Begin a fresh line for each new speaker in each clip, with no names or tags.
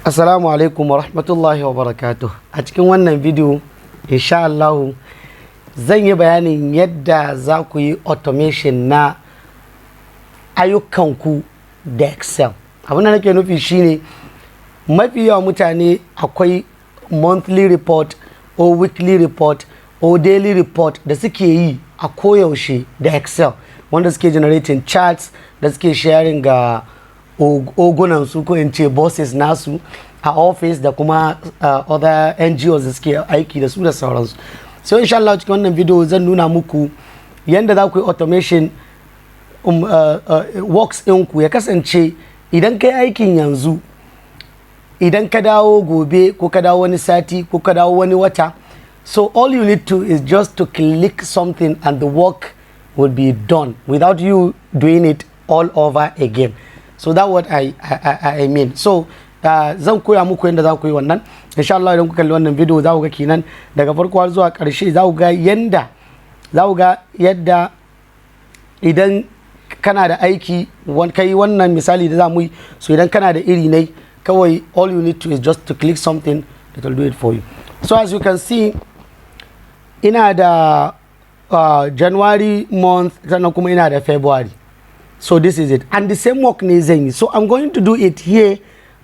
Assalamu alaikum wa rahmatullahi wa barakatuh. A cikin wannan bidiyo insha Allah zan yi bayanin yadda za ku yi automation na ayyukanku da Excel. Abin da nake nufi shine mafi yawan mutane akwai monthly report or weekly report or daily report da suke yi a koyaushe da Excel, wanda suke generating charts da suke sharing ga ogunan su ko in ce bosses nasu a office da kuma other NGOs da suke aiki da su da sauransu. So insha Allah cikin wannan video zan nuna muku yanda za ku yi automation works ɗinku ya kasance idan kai aikin yanzu, idan ka dawo gobe ko ka dawo wani sati ko ka dawo wani wata, so all you need to is just to click something and the work will be done without you doing it all over again. So that's what I mean. So zan koya muku yadda za ku yi wannan. Insha Allah idan ku kalli wannan video za ku ga kenan daga farko har zuwa ƙarshe za ku ga yadda idan kana da aiki kai wannan misali da za mu yi, so idan kana da iri ne kawai all you need to is just to click something, it will do it for you. So as you can see ina da January month sannan kuma ina da February. So this is it, and the same work ne zan yi. So I'm going to do it here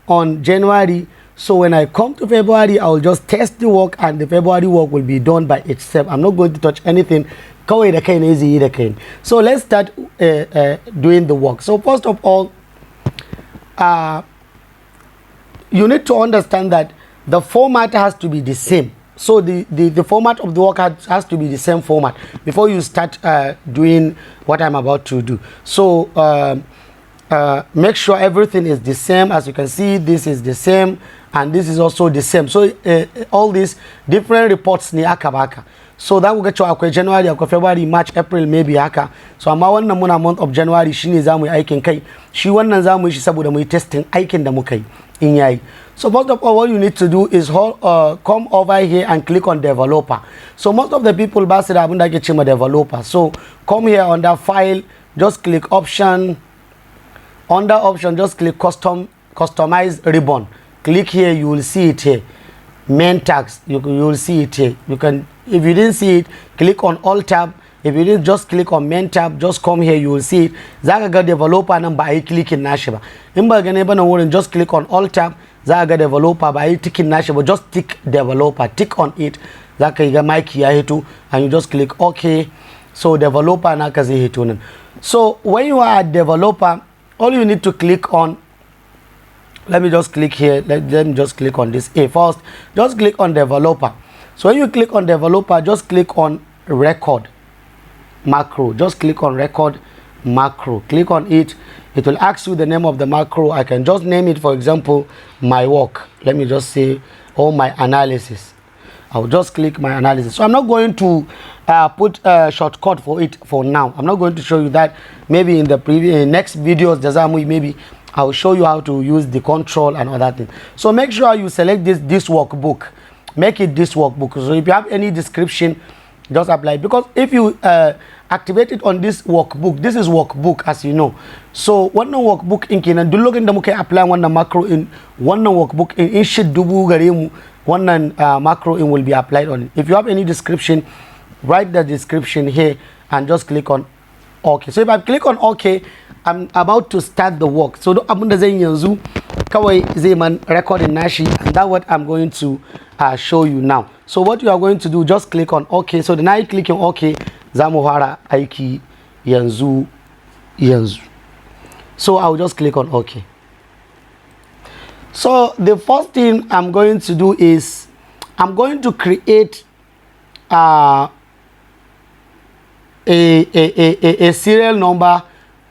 on January. So when I come to February, I will just test the work and the February work will be done by itself. I'm not going to touch anything. Kawai da kai ne zai yi da kai. So let's start doing the work. So first of all, you need to understand that the format has to be the same. So the format of the work has to be the same format before you start doing what I'm about to do. So make sure everything is the same. As you can see, this is the same and this is also the same. So all these different reports ni aka baka. So that will get you akwai January, akwai February, March, April, maybe haka. So amma wannan muna month of January shine zamu yi aikin kai. Shi wannan zamu yi shi saboda mu yi testing aikin da muka yi in yayi. So first of all, what you need to do is come over here and click on developer. So most of the people ba su da abin da ake cewa developer. So come here under file, just click option. Under option, just click customize ribbon. Click here, you will see it here. Main tags, you will see it here. You can, if you didn't see it, click on all tab. If you didn't, just click on main tab, just come here, you will see it. Zaka ga developer nan ba ai clicking nashi ba. In ba gane ba nan wurin, just click on all tab. Zaka ga developer ba ai ticking nashi ba, just tick developer, tick on it. Zaka ga mic ya hito and you just click OK. So developer naka zai hito nan. So when you are a developer, all you need to click on, let me just click here, let me just click on this A first. Just click on developer. So when you click on developer, just click on record macro. Just click on record macro. Click on it. It will ask you the name of the macro. I can just name it, for example, my work. Let me just say, oh, my analysis. I'll just click my analysis. So I'm not going to put a shortcut for it for now. I'm not going to show you that. Maybe in the next videos, maybe I'll show you how to use the control and other things. So make sure you select this workbook. Make it this workbook. So if you have any description, just apply. Because if you activate it on this workbook, this is workbook as you know. So wannan workbook in kenan duk lokacin da muka apply wannan macro in wannan workbook in sheet dubu gare mu, wannan macro in will be applied on it. If you have any description, write the description here and just click on OK. So if I click on OK, I'm about to start the work. So abin da zan yanzu kawai zai man recording nashi, and that's what I'm going to show you now. So what you are going to do, just click on OK. So then I click on OK, zamu fara aiki yanzu. So I'll just click on OK. So the first thing I'm going to do is I'm going to create a serial number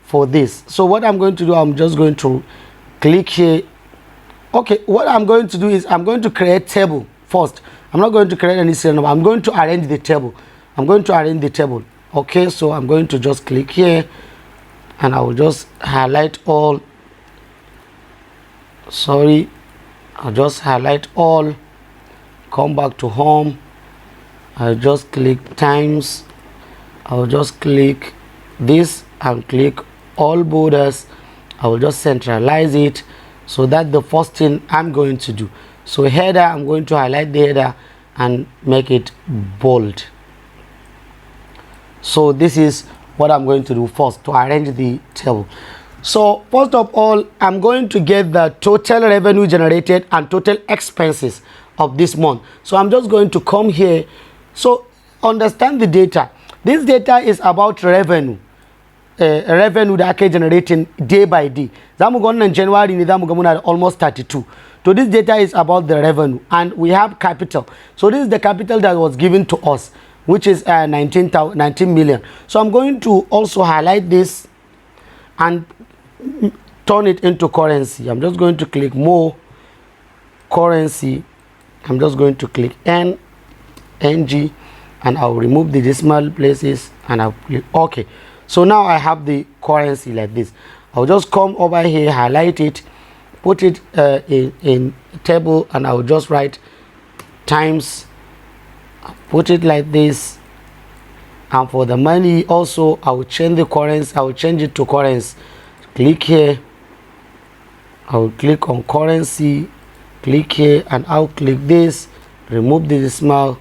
for this. So what I'm going to do, I'm just going to click here. Okay, what I'm going to do is I'm going to create table first. I'm not going to create any serial number. I'm going to arrange the table. Okay, so I'm going to just click here and I will just highlight all. Sorry, I'll just highlight all. Come back to home. I'll just click times. I'll just click this and click all borders. I will just centralize it. So that's the first thing I'm going to do. So header, I'm going to highlight the header and make it bold. So this is what I'm going to do first to arrange the table. So first of all, I'm going to get the total revenue generated and total expenses of this month. So I'm just going to come here. So understand the data. This data is about revenue. Revenue that are generating day by day. Zamu go in January, zamu go muna almost 32. So this data is about the revenue, and we have capital. So this is the capital that was given to us, which is 19 million. So I'm going to also highlight this and turn it into currency. I'm just going to click more currency. I'm just going to click NG, and I'll remove the decimal places and I'll click OK. So now I have the currency like this. I'll just come over here, highlight it, put it in table, and I'll just write times, put it like this. And for the money also, I will change the currency. I will change it to currency. Click here. I will click on currency. Click here, and I'll click this. Remove the decimal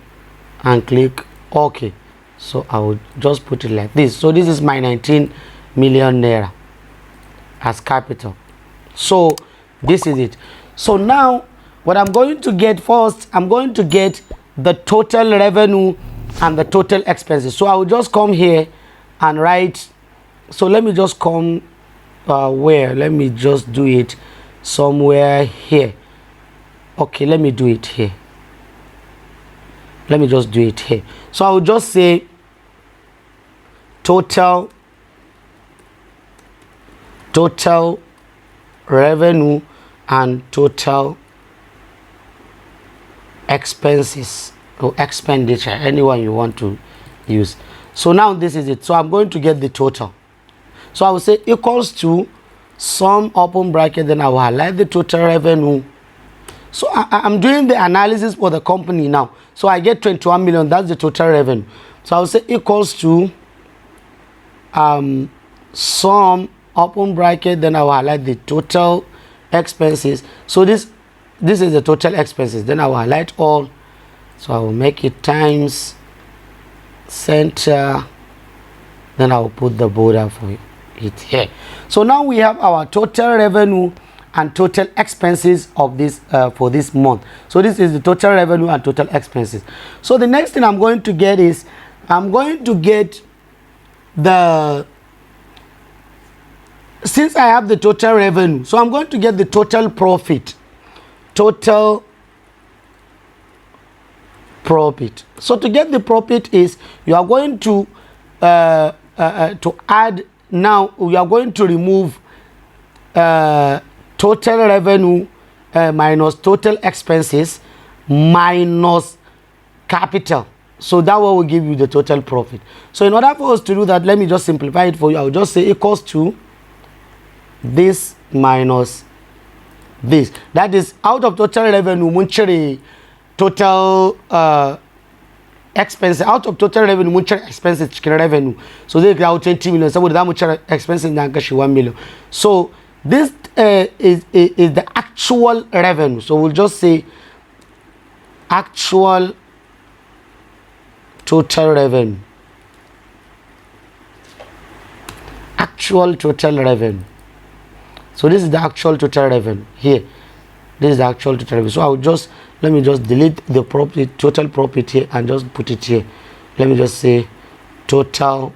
and click OK. So I will just put it like this. So this is my 19 million naira as capital. So this is it. So now what I'm going to get first, I'm going to get the total revenue and the total expenses. So I will just come here and write. So let me just come where? Let me just do it somewhere here. Okay, let me do it here. Let me just do it here. So I will just say total revenue and total expenses or expenditure, anyone you want to use. So now this is it. So I'm going to get the total. So I will say equals to sum open bracket, then I will highlight the total revenue. So I'm doing the analysis for the company now. So I get 21 million, that's the total revenue. So I will say equals to sum open bracket, then I will highlight the total expenses. So this is the total expenses, then I will highlight all. So I will make it times center, then I will put the border for it here. So now we have our total revenue and total expenses of this for this month. So this is the total revenue and total expenses. So the next thing I'm going to get is I'm going to get the, since I have the total revenue, so I'm going to get the total profit. So to get the profit is you are going to add, now we are going to remove total revenue minus total expenses minus capital. So that will give you the total profit. So in order for us to do that, let me just simplify it for you. I will just say equals to this minus this. That is out of total revenue, munchari total expenses. Out of total revenue, munchari expenses chicken revenue. So they get 20 million. So that much expenses na 1 million. So this is the actual revenue. So we'll just say actual total revenue. Actual total revenue. So this is the actual total revenue here. This is the actual total revenue. So I will just, let me just delete the profit, total profit here, and just put it here. Let me just say total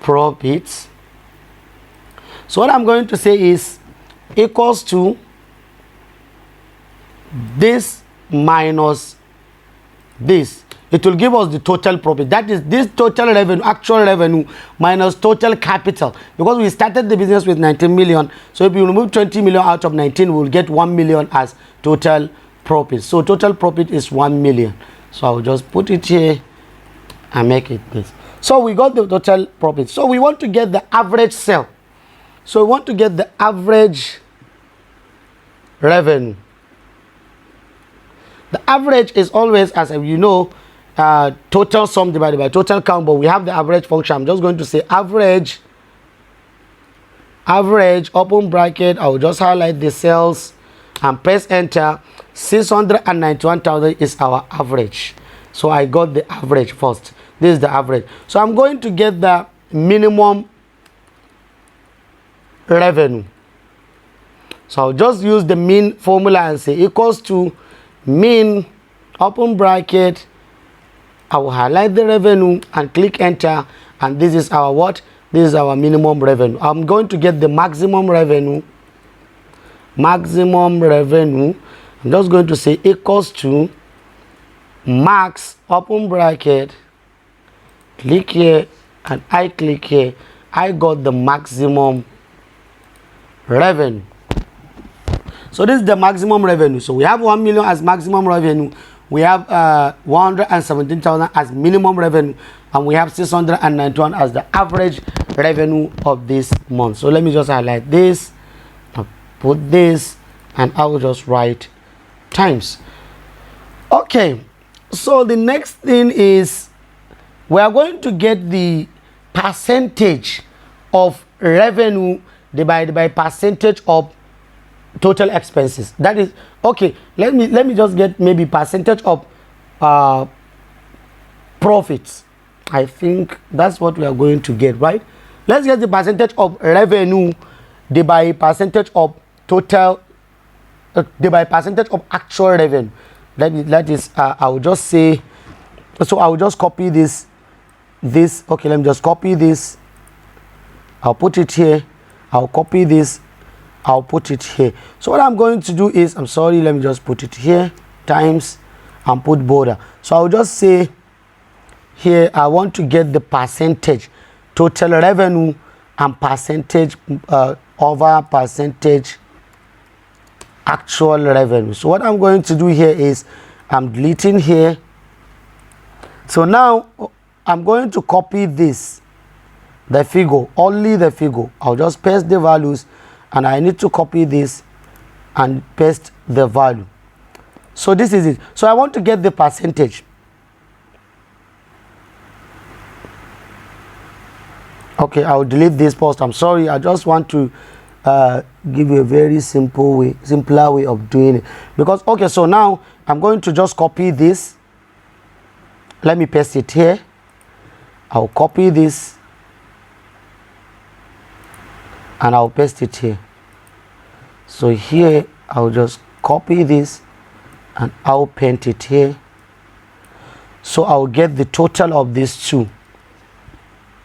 profits. So what I'm going to say is equals to this minus this. It will give us the total profit. That is this total revenue, actual revenue minus total capital. Because we started the business with 19 million. So if you remove 20 million out of 19, we'll get 1 million as total profit. So total profit is 1 million. So I'll just put it here and make it this. So we got the total profit. So we want to get the average sale. So we want to get the average revenue. The average is always, as you know, total sum divided by total count, but we have the average function. I'm just going to say average, open bracket. I will just highlight the cells and press enter. 691,000 is our average. So I got the average first. This is the average. So I'm going to get the minimum revenue. So I'll just use the mean formula and say equals to mean, open bracket. I will highlight the revenue and click enter, and this is our what? This is our minimum revenue. I'm going to get the maximum revenue. I'm just going to say equals to max, open bracket, click here, and I click here. I got the maximum revenue. So this is the maximum revenue. So we have 1 million as maximum revenue. We have 117,000 as minimum revenue, and we have 691 as the average revenue of this month. So let me just highlight this, I'll put this, and I will just write times. Okay, so the next thing is we are going to get the percentage of revenue divided by percentage of total expenses. That is okay. Let me just get maybe percentage of profits. I think that's what we are going to get, right? Let's get the percentage of revenue divided by percentage of total divided by percentage of actual revenue. That is I will just say, so I will just copy this. Okay, let me just copy this. I'll put it here. I'll copy this. I'll put it here. So what I'm going to do is, I'm sorry, let me just put it here, times, and put border. So I'll just say here, I want to get the percentage, total revenue, and percentage over percentage actual revenue. So what I'm going to do here is, I'm deleting here. So now I'm going to copy this, the figure, only the figure. I'll just paste the values, and I need to copy this and paste the value. So this is it. So I want to get the percentage. Okay, I will delete this post. I'm sorry. I just want to give you a very simpler way of doing it. Because, okay, so now I'm going to just copy this. Let me paste it here. I'll copy this, and I'll paste it here. So here I'll just copy this, and I'll paint it here. So I'll get the total of these two,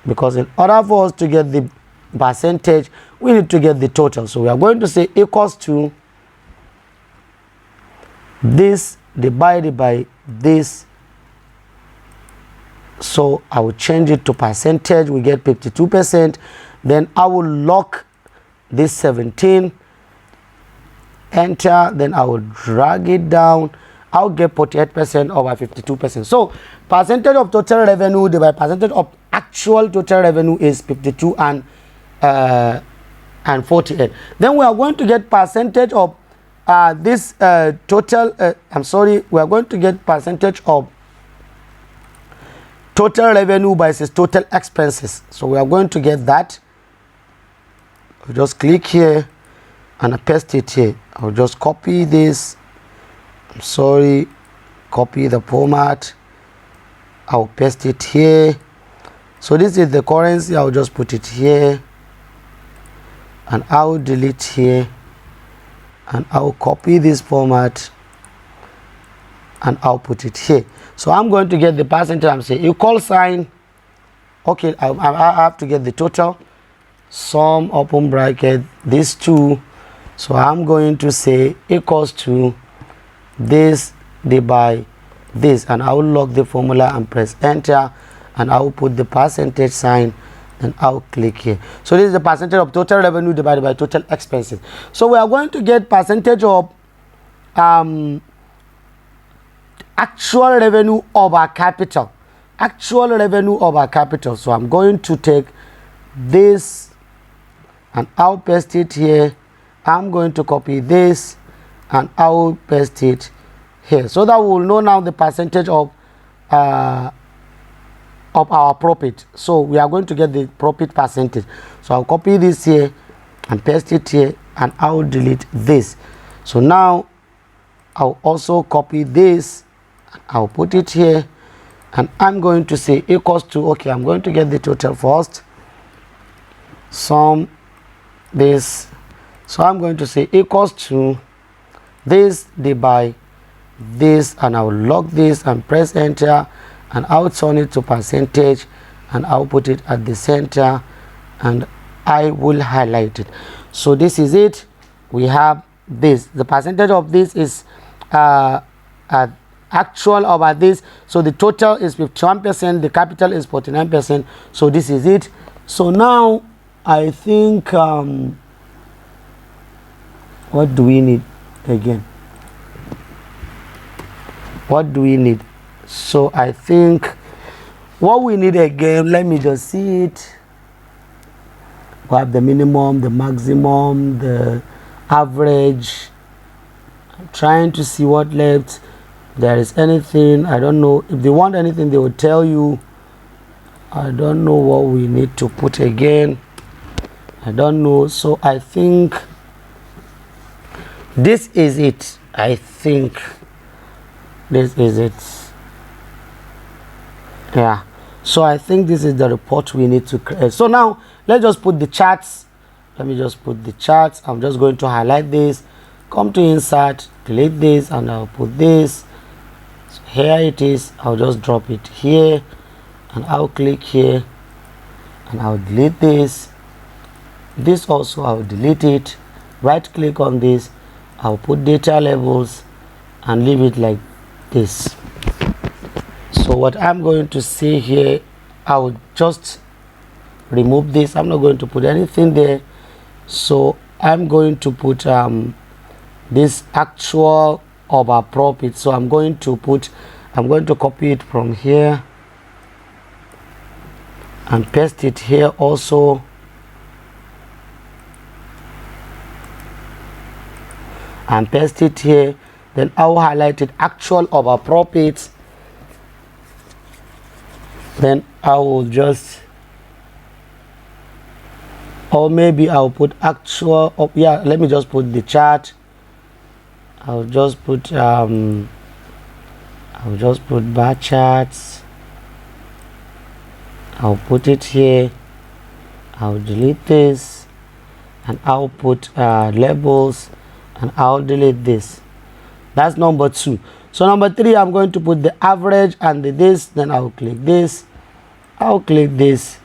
because in order for us to get the percentage, we need to get the total. So we are going to say equals to this divided by this. So I will change it to percentage. We get 52%. Then I will lock this 17, enter. Then I will drag it down. I'll get 48% over 52%. So percentage of total revenue divided by percentage of actual total revenue is 52 and 48. Then we are going to get percentage of this total. I'm sorry. We are going to get percentage of total revenue versus total expenses. So we are going to get that. I'll just click here and I paste it here. I'll just copy this. I'm sorry, copy the format. I'll paste it here. So this is the currency. I'll just put it here, and I'll delete here, and I'll copy this format, and I'll put it here. So I'm going to get the percentage. I'm saying equal sign. Okay, I have to get the total sum, open bracket, these two. So I'm going to say equals to this divided by this, and I will lock the formula and press enter, and I will put the percentage sign, and I'll click here. So this is the percentage of total revenue divided by total expenses. So we are going to get percentage of actual revenue over capital. Actual revenue over capital. So I'm going to take this and I'll paste it here. I'm going to copy this and I will paste it here, so that we will know now the percentage of of our profit. So we are going to get the profit percentage. So I'll copy this here and paste it here, and I'll delete this. So now I'll also copy this, I'll put it here, and I'm going to say equals to, okay, I'm going to get the total first, sum this. So I'm going to say equals to this divided by this, and I'll log this and press enter, and I'll turn it to percentage, and I'll put it at the center, and I will highlight it. So this is it. We have this. The percentage of this is actual over this. So the total is 51%, the capital is 49%. So this is it. So now I think what do we need again? What do we need? So I think what we need again, let me just see it. We have the minimum, the maximum, the average. I'm trying to see what left. There is anything, I don't know. If they want anything, they will tell you. I don't know what we need to put again. I don't know. So I think this is it. I think this is it. Yeah. So I think this is the report we need to create. So now let's just put the charts. Let me just put the charts. I'm just going to highlight this, come to insert, delete this, and I'll put this. So here it is. I'll just drop it here, and I'll click here, and I'll delete this. This also I'll delete it. Right click on this, I'll put data labels and leave it like this. So what I'm going to say here, I'll just remove this. I'm not going to put anything there. So I'm going to put this actual of our profit. So I'm going to copy it from here and paste it here also. And paste it here. Then I'll highlight it actual of our profits. Then I will just, or maybe I'll put actual of, yeah, let me just put the chart. I'll just put bar charts. I'll put it here. I'll delete this, and I'll put labels, and I'll delete this. That's number 2. So number 3, I'm going to put the average and the this. Then I'll click this. I'll click this.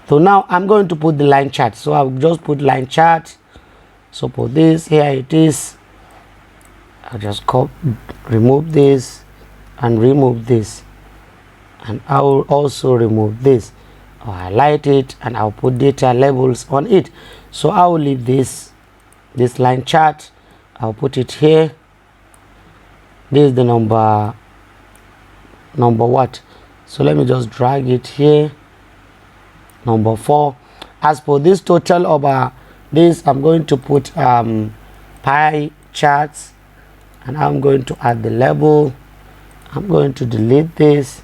So now I'm going to put the line chart. So I'll just put line chart. So for this, here it is. I'll just remove this and remove this, and I will also remove this. I'll highlight it, and I'll put data labels on it. So I will leave this line chart. I'll put it here. This is the number what? So let me just drag it here. Number 4. As for this total over this, I'm going to put pie charts, and I'm going to add the label. I'm going to delete this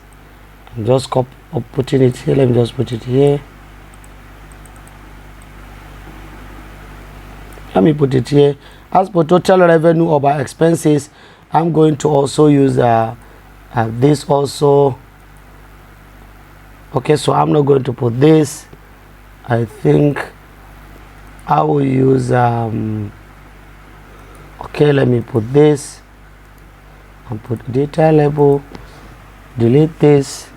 and just putting it here. Let me just put it here. Let me put it here. As for total revenue over expenses, I'm going to also use this also. Okay, so I'm not going to put this. I think I will use okay, let me put this and put data label, delete this,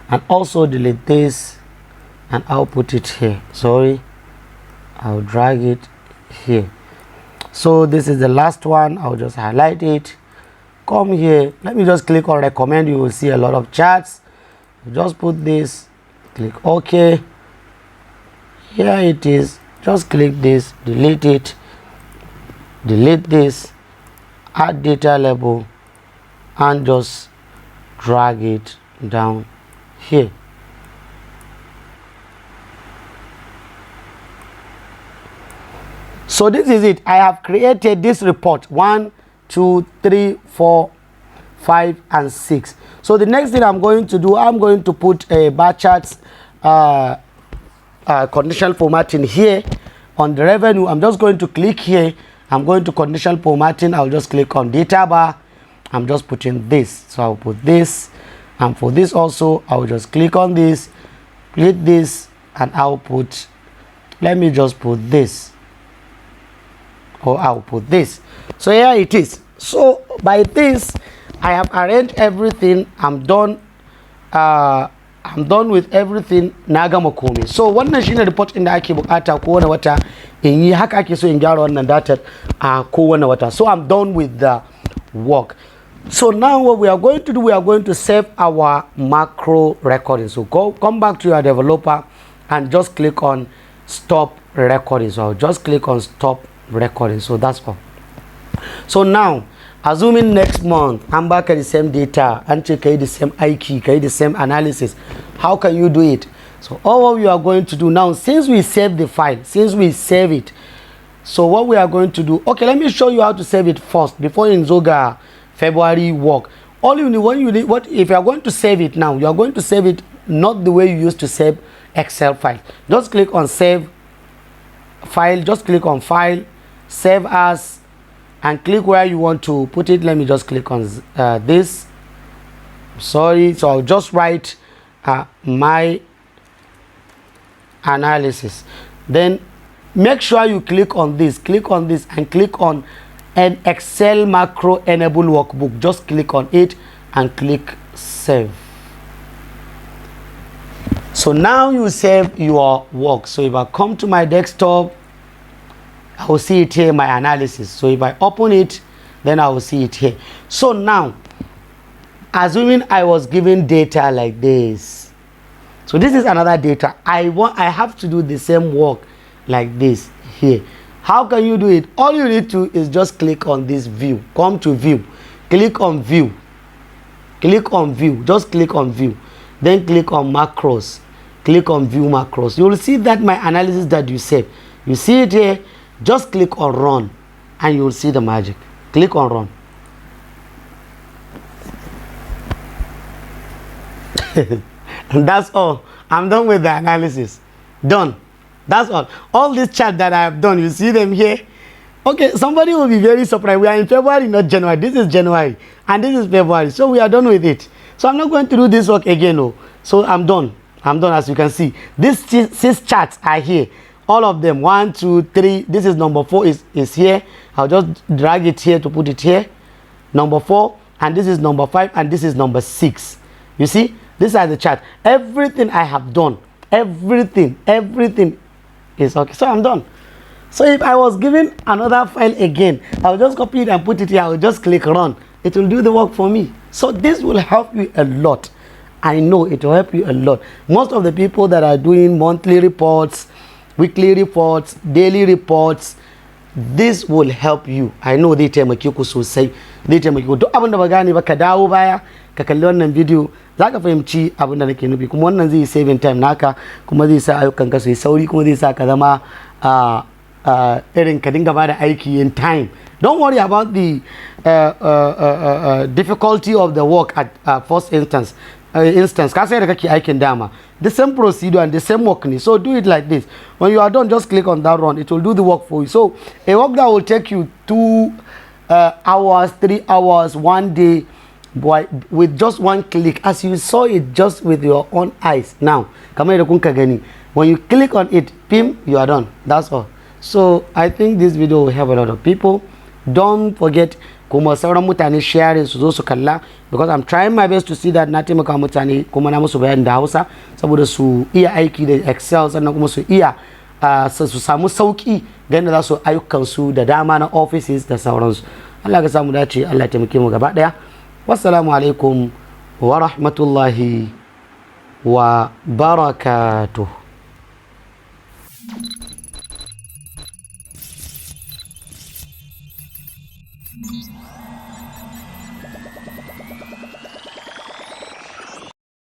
and also delete this, and I'll put it here. Sorry, I'll drag it here. So this is the last one. I'll just highlight it, come here, let me just click on recommend. You will see a lot of charts. Just put this, click OK. Here it is. Just click this, delete it, delete this, add data label, and just drag it down here. So this is it. I have created this report 1, 2, 3, 4, 5, and 6. So the next thing I'm going to do, I'm going to put a bar charts conditional formatting here on the revenue. I'm just going to click here. I'm going to conditional formatting. I'll just click on data bar. I'm just putting this. So I'll put this, and for this also, I'll just click on this, click this, and I'll put, let me just put this, or I'll put this. So here it is. So by this, I have arranged everything. I'm done with everything. Na gama komai. So wannan shine report inda ake bukata kowane wata in yi, haka ake so in gyara wannan data kowane wata. So I'm done with the work. So now what we are going to do, we are going to save our macro recording. So come back to your developer and just click on stop recording. So I'll just click on stop recording. So that's all. So now, assuming next month I'm back at the same data and check the same Aiki, the same analysis, how can you do it? So all what we are going to do now, since we save the file, since we save it, so what we are going to do, okay, let me show you how to save it first before in Zoga February work. All you need, when you need, what if you are going to save it now, you are going to save it not the way you used to save Excel file. Just click on save file, just click on file, save as, and click where you want to put it. Let me just click on this. Sorry, so I'll just write my analysis. Then make sure you click on this, and click on an Excel macro enable workbook. Just click on it and click save. So now you save your work. So if I come to my desktop, I will see it here, my analysis. So if I open it, then I will see it here. So now, assuming I was given data like this, so this is another data. I have to do the same work like this here. How can you do it? All you need to is just click on this view. Come to view, click on view, just click on view, then click on macros, click on view macros. You will see that my analysis that you saved. You see it here. Just click on run and you will see the magic. Click on run. And that's all. I'm done with the analysis. Done. That's all. All this chat that I have done, you see them here. Okay, somebody will be very surprised. We are in February, not January. This is January and this is February. So we are done with it. So I'm not going to do this work again. No. So I'm done. I'm done, as you can see. These 6 charts are here. All of them, 1, 2, 3. This is number 4 is here. I'll just drag it here to put it here. Number 4, and this is number 5, and this is number 6. You see, these are the chart. Everything I have done, everything is okay. So I'm done. So if I was given another file again, I'll just copy it and put it here. I'll just click run. It will do the work for me. So this will help you a lot. I know it will help you a lot. Most of the people that are doing monthly reports, weekly reports, daily reports, this will help you. I know they taimake ku sosai. They taimake ku. Duk abin da ba gane ba ka dawo baya ka kalli wannan video, zaka fahimci abin da nake nufi. Kuma wannan zai saving time naka, kuma zai sa ayyukan ka su yi sauri, kuma zai sa ka zama irin ka dinga bada aiki in time. Don't worry about the difficulty of the work at first instance. Ka sai da kake aikin dama. The same procedure and the same work. So do it like this. When you are done, just click on that run. It will do the work for you. So a work that will take you 2 hours, 3 hours, 1 day, with just one click, as you saw it just with your own eyes. Now, when you click on it, pim, you are done. That's all. So I think this video will help a lot of people. Don't forget, kuma sauran mutane sharing su zo su kalla, because I'm trying my best to see that na taimaka mutane kuma na musu bayani da Hausa saboda su iya aiki da Excel, sannan kuma su iya su samu sauki ga yadda za su ayyukan su da dama na offices da sauransu. Allah ka samu dace, Allah ya taimake mu gaba daya. Wassalamu alaikum wa rahmatullahi wa barakatuh.